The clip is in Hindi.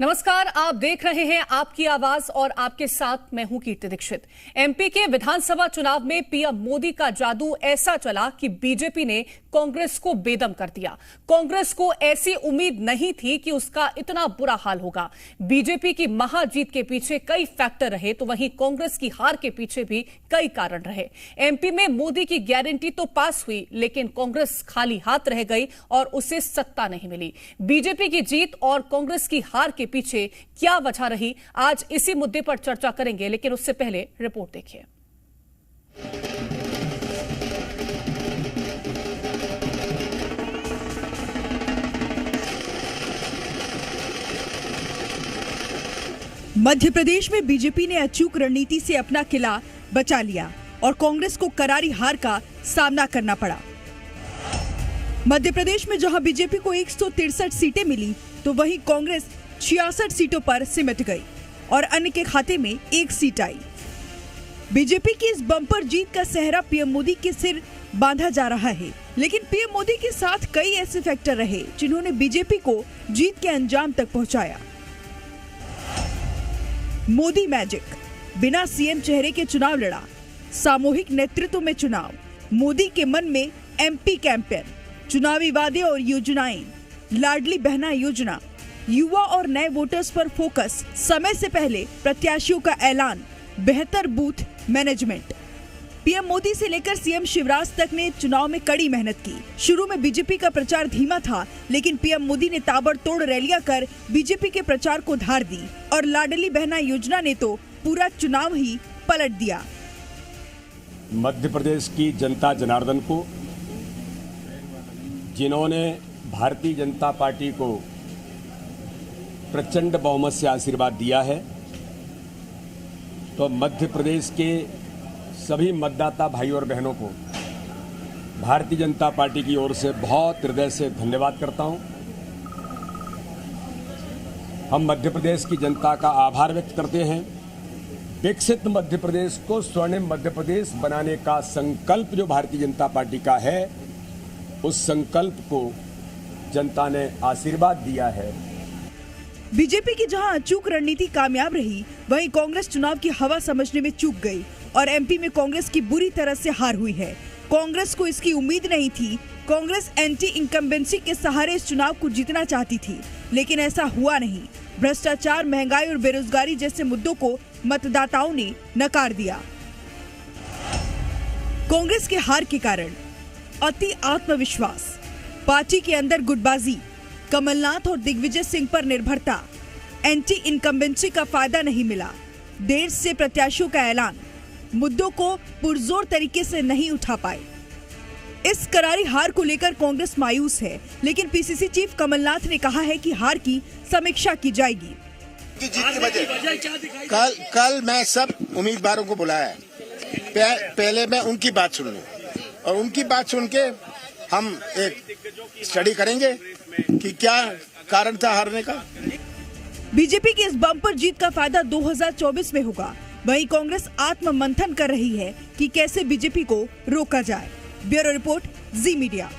नमस्कार, आप देख रहे हैं आपकी आवाज और आपके साथ मैं हूं कीर्ति दीक्षित। एमपी के विधानसभा चुनाव में पीएम मोदी का जादू ऐसा चला कि बीजेपी ने कांग्रेस को बेदम कर दिया। कांग्रेस को ऐसी उम्मीद नहीं थी कि उसका इतना बुरा हाल होगा। बीजेपी की महाजीत के पीछे कई फैक्टर रहे तो वहीं कांग्रेस की हार के पीछे भी कई कारण रहे। एमपी में मोदी की गारंटी तो पास हुई, लेकिन कांग्रेस खाली हाथ रह गई और उसे सत्ता नहीं मिली। बीजेपी की जीत और कांग्रेस की हार के पीछे क्या वजह रही, आज इसी मुद्दे पर चर्चा करेंगे, लेकिन उससे पहले रिपोर्ट देखिए। मध्य प्रदेश में बीजेपी ने अचूक रणनीति से अपना किला बचा लिया और कांग्रेस को करारी हार का सामना करना पड़ा। मध्य प्रदेश में जहां बीजेपी को 163 सीटें मिली तो वहीं कांग्रेस 66 सीटों पर सिमट गई और अन्य के खाते में 1 सीट आई। बीजेपी की इस बम्पर जीत का सेहरा पीएम मोदी के सिर बांधा जा रहा है, लेकिन पीएम मोदी के साथ कई ऐसे फैक्टर रहे जिन्होंने बीजेपी को जीत के अंजाम तक पहुंचाया। मोदी मैजिक, बिना सीएम चेहरे के चुनाव लड़ा, सामूहिक नेतृत्व में चुनाव, मोदी के मन में एमपी कैंपेन, चुनावी वादे और योजनाएं, लाडली बहना योजना, युवा और नए वोटर्स पर फोकस, समय से पहले प्रत्याशियों का ऐलान, बेहतर बूथ मैनेजमेंट। पीएम मोदी से लेकर सीएम शिवराज तक ने चुनाव में कड़ी मेहनत की। शुरू में बीजेपी का प्रचार धीमा था, लेकिन पीएम मोदी ने ताबड़तोड़ रैलियां कर बीजेपी के प्रचार को धार दी और लाडली बहना योजना ने तो पूरा चुनाव ही पलट दिया। मध्य प्रदेश की जनता जनार्दन को, जिन्होंने भारतीय जनता पार्टी को प्रचंड बहुमत से आशीर्वाद दिया है, तो मध्य प्रदेश के सभी मतदाता भाई और बहनों को भारतीय जनता पार्टी की ओर से बहुत हृदय से धन्यवाद करता हूं। हम मध्य प्रदेश की जनता का आभार व्यक्त करते हैं। विकसित मध्य प्रदेश को स्वर्णिम मध्य प्रदेश बनाने का संकल्प जो भारतीय जनता पार्टी का है, उस संकल्प को जनता ने आशीर्वाद दिया है। बीजेपी की जहां अचूक रणनीति कामयाब रही, वहीं कांग्रेस चुनाव की हवा समझने में चूक गई और एमपी में कांग्रेस की बुरी तरह से हार हुई है। कांग्रेस को इसकी उम्मीद नहीं थी। कांग्रेस एंटी इनकम्बेंसी के सहारे इस चुनाव को जीतना चाहती थी, लेकिन ऐसा हुआ नहीं। भ्रष्टाचार, महंगाई और बेरोजगारी जैसे मुद्दों को मतदाताओं ने नकार दिया। कांग्रेस के हार के कारण अति आत्मविश्वास, पार्टी के अंदर गुटबाजी, कमलनाथ और दिग्विजय सिंह पर निर्भरता, एंटी इनकम्बेंसी का फायदा नहीं मिला, देर से प्रत्याशियों का ऐलान, मुद्दों को पुरजोर तरीके से नहीं उठा पाए। इस करारी हार को लेकर कांग्रेस मायूस है, लेकिन पीसीसी चीफ कमलनाथ ने कहा है कि हार की समीक्षा की जाएगी। कल मैं सब उम्मीदवारों को बुलाया है। पहले मैं उनकी बात सुन लूं और उनकी बात सुन के हम एक स्टडी करेंगे कि क्या कारण था हारने का। बीजेपी की इस बम्पर जीत का फायदा 2024 में होगा। वहीं कांग्रेस आत्म मंथन कर रही है कि कैसे बीजेपी को रोका जाए। ब्यूरो रिपोर्ट, जी मीडिया।